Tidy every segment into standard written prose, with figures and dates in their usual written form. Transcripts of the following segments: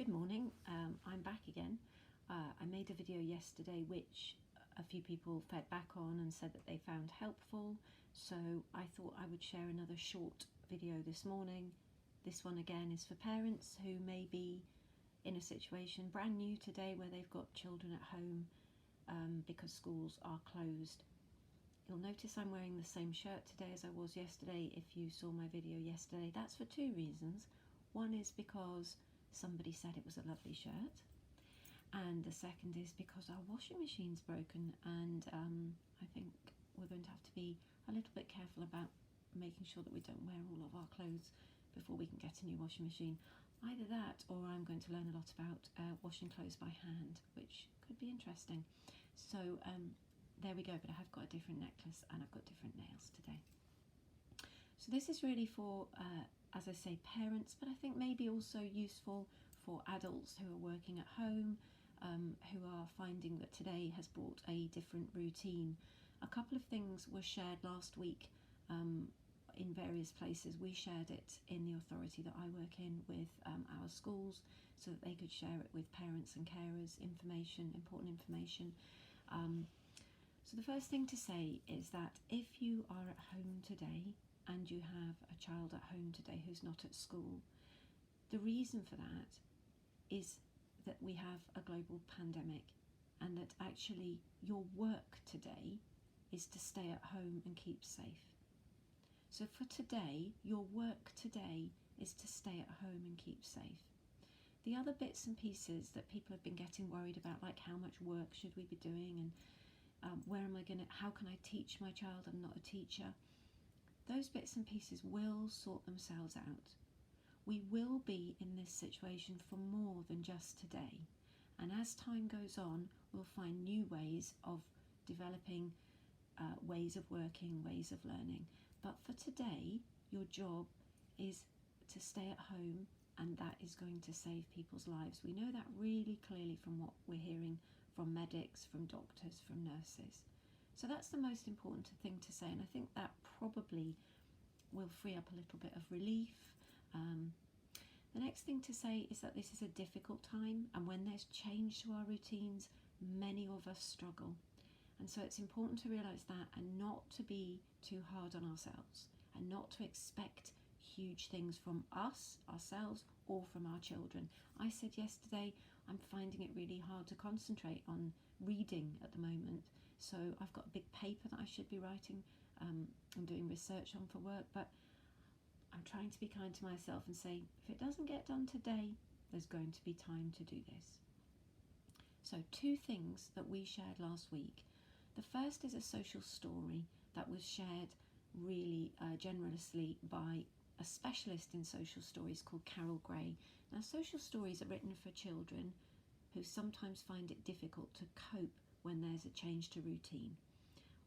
Good morning, I'm back again. I made a video yesterday which a few people fed back on and said that they found helpful, so I thought I would share another short video this morning. This one again is for parents who may be in a situation brand new today where they've got children at home because schools are closed. You'll notice I'm wearing the same shirt today as I was yesterday. If you saw my video yesterday, that's for two reasons. One is because somebody said it was a lovely shirt, and the second is because our washing machine's broken, and I think we're going to have to be a little bit careful about making sure that we don't wear all of our clothes before we can get a new washing machine. Either that, or I'm going to learn a lot about washing clothes by hand, which could be interesting. So there we go, but I have got a different necklace and I've got different nails today. So this is really for as I say, parents, but I think maybe also useful for adults who are working at home, who are finding that today has brought a different routine. A couple of things were shared last week in various places. We shared it in the authority that I work in with our schools so that they could share it with parents and carers, important information. So the first thing to say is that if you are at home today and you have a child at home today who's not at school, the reason for that is that we have a global pandemic, and that actually your work today is to stay at home and keep safe. So for today, your work today is to stay at home and keep safe. The other bits and pieces that people have been getting worried about, like how much work should we be doing, and how can I teach my child? I'm not a teacher. Those bits and pieces will sort themselves out. We will be in this situation for more than just today. And as time goes on, we'll find new ways of developing ways of working, ways of learning. But for today, your job is to stay at home, and that is going to save people's lives. We know that really clearly from what we're hearing from medics, from doctors, from nurses. So that's the most important thing to say, and I think that probably will free up a little bit of relief. The next thing to say is that this is a difficult time, and when there's change to our routines, many of us struggle. And so it's important to realise that, and not to be too hard on ourselves, and not to expect huge things from ourselves, or from our children. I said yesterday, I'm finding it really hard to concentrate on reading at the moment. So I've got a big paper that I should be writing, I'm doing research on for work, but I'm trying to be kind to myself and say, if it doesn't get done today, there's going to be time to do this. So two things that we shared last week. The first is a social story that was shared really generously by a specialist in social stories called Carol Gray. Now, social stories are written for children who sometimes find it difficult to cope when there's a change to routine.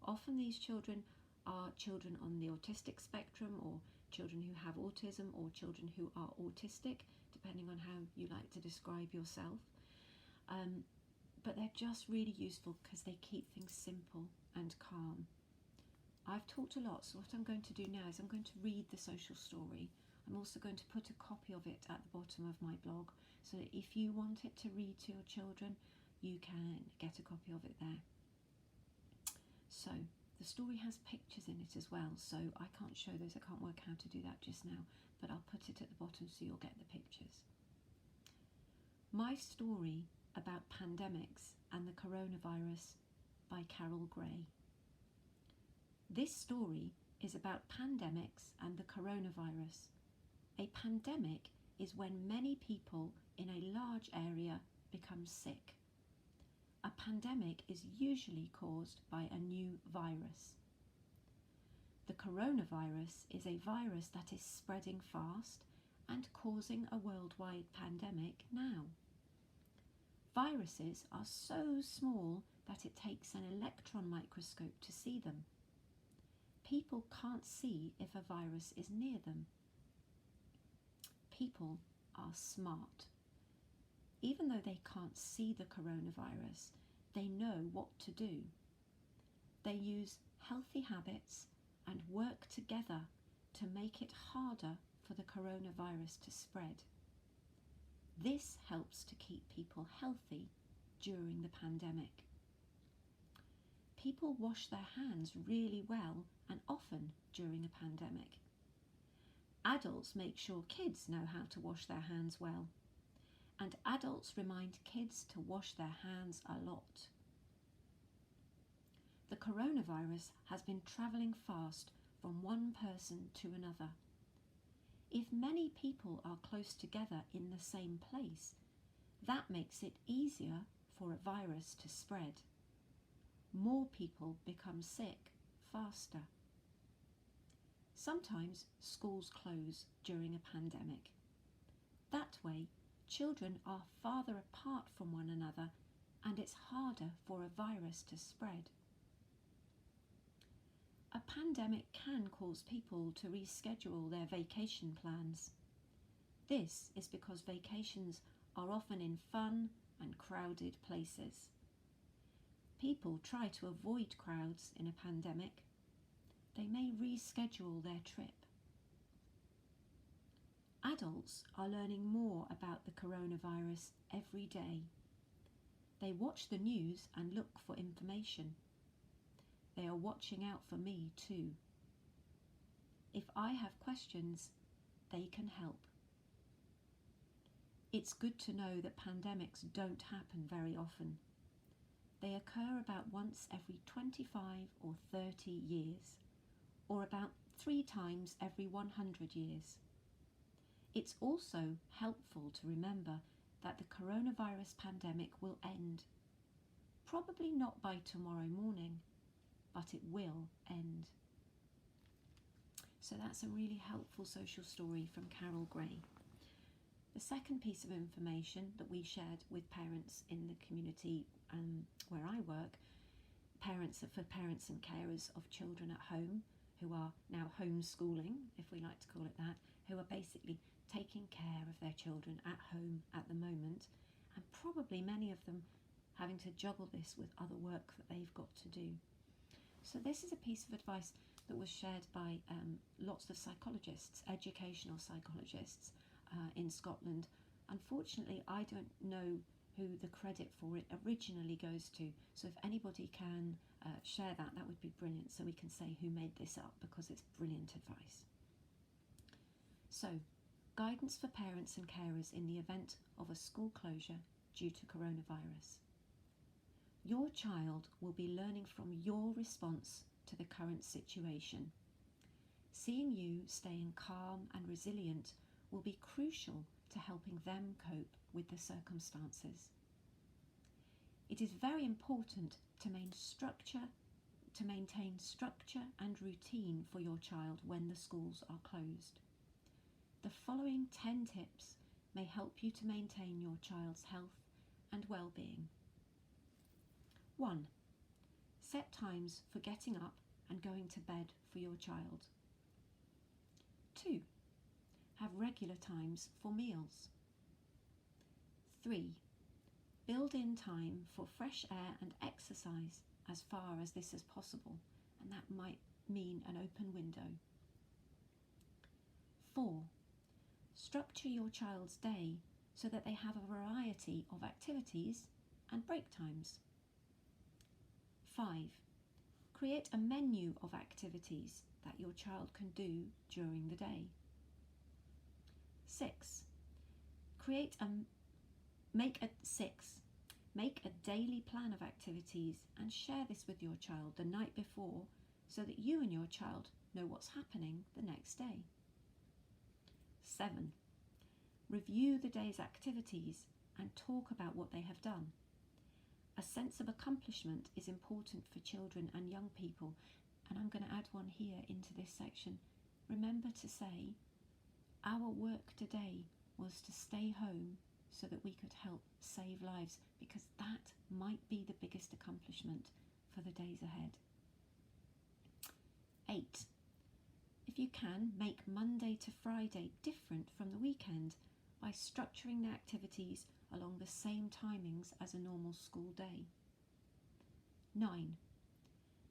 Often these children are children on the autistic spectrum, or children who have autism, or children who are autistic, depending on how you like to describe yourself. But they're just really useful because they keep things simple and calm. I've talked a lot, so what I'm going to do now is I'm going to read the social story. I'm also going to put a copy of it at the bottom of my blog, so that if you want it to read to your children, you can get a copy of it there. So the story has pictures in it as well, so I can't show those, I can't work how to do that just now, but I'll put it at the bottom so you'll get the pictures. My Story About Pandemics and the Coronavirus by Carol Gray. This story is about pandemics and the coronavirus. A pandemic is when many people in a large area become sick. A pandemic is usually caused by a new virus. The coronavirus is a virus that is spreading fast and causing a worldwide pandemic now. Viruses are so small that it takes an electron microscope to see them. People can't see if a virus is near them. People are smart. Even though they can't see the coronavirus, they know what to do. They use healthy habits and work together to make it harder for the coronavirus to spread. This helps to keep people healthy during the pandemic. People wash their hands really well and often during a pandemic. Adults make sure kids know how to wash their hands well, and adults remind kids to wash their hands a lot. The coronavirus has been travelling fast from one person to another. If many people are close together in the same place, that makes it easier for a virus to spread. More people become sick faster. Sometimes schools close during a pandemic. That way, children are farther apart from one another and it's harder for a virus to spread. A pandemic can cause people to reschedule their vacation plans. This is because vacations are often in fun and crowded places. People try to avoid crowds in a pandemic. They may reschedule their trip. Adults are learning more about the coronavirus every day. They watch the news and look for information. They are watching out for me too. If I have questions, they can help. It's good to know that pandemics don't happen very often. They occur about once every 25 or 30 years, or about 3 times every 100 years. It's also helpful to remember that the coronavirus pandemic will end. Probably not by tomorrow morning, but it will end. So that's a really helpful social story from Carol Gray. The second piece of information that we shared with parents in the community where I work, for parents and carers of children at home who are now homeschooling, if we like to call it that, who are basically taking care of their children at home at the moment, and probably many of them having to juggle this with other work that they've got to do. So this is a piece of advice that was shared by lots of psychologists, educational psychologists in Scotland. Unfortunately, I don't know who the credit for it originally goes to, so if anybody can share that, that would be brilliant, so we can say who made this up, because it's brilliant advice. So, guidance for parents and carers in the event of a school closure due to coronavirus. Your child will be learning from your response to the current situation. Seeing you staying calm and resilient will be crucial to helping them cope with the circumstances. It is very important to maintain structure and routine for your child when the schools are closed. The following 10 tips may help you to maintain your child's health and well-being. 1. Set times for getting up and going to bed for your child. 2. Have regular times for meals. 3. Build in time for fresh air and exercise as far as this is possible, and that might mean an open window. 4. Structure your child's day so that they have a variety of activities and break times. 5. Create a menu of activities that your child can do during the day. 6. Make a daily plan of activities and share this with your child the night before so that you and your child know what's happening the next day. 7. Review the day's activities and talk about what they have done. A sense of accomplishment is important for children and young people, and I'm going to add one here into this section. Remember to say, our work today was to stay home so that we could help save lives, because that might be the biggest accomplishment for the days ahead. 8. If you can, make Monday to Friday different from the weekend by structuring the activities along the same timings as a normal school day. 9.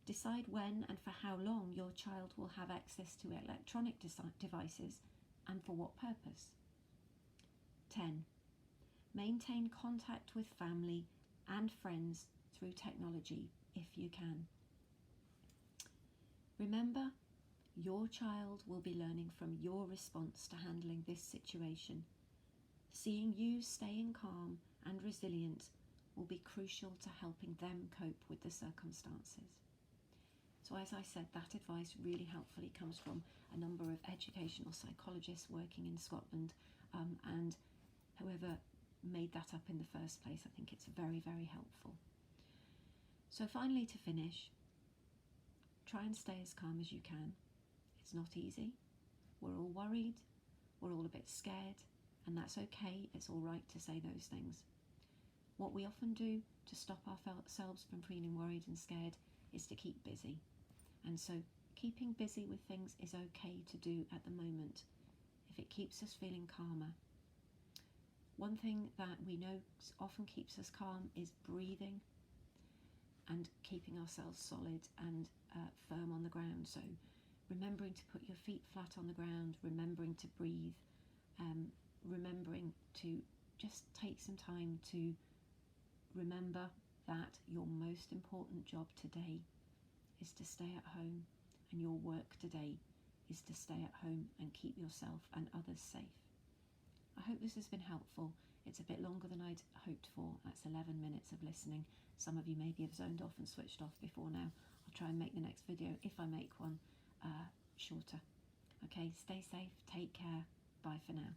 Decide when and for how long your child will have access to electronic devices and for what purpose. 10. Maintain contact with family and friends through technology if you can. Remember, your child will be learning from your response to handling this situation. Seeing you staying calm and resilient will be crucial to helping them cope with the circumstances. So as I said, that advice really helpfully comes from a number of educational psychologists working in Scotland, and whoever made that up in the first place, I think it's very, very helpful. So finally, to finish, try and stay as calm as you can. It's not easy. We're all worried, we're all a bit scared, and that's okay. It's all right to say those things. What we often do to stop ourselves from feeling worried and scared is to keep busy. And so keeping busy with things is okay to do at the moment if it keeps us feeling calmer. One thing that we know often keeps us calm is breathing and keeping ourselves solid and firm on the ground. So remembering to put your feet flat on the ground, remembering to breathe, remembering to just take some time to remember that your most important job today is to stay at home, and your work today is to stay at home and keep yourself and others safe. I hope this has been helpful. It's a bit longer than I'd hoped for. That's 11 minutes of listening. Some of you maybe have zoned off and switched off before now. I'll try and make the next video, if I make one, shorter. Okay, stay safe, take care, bye for now.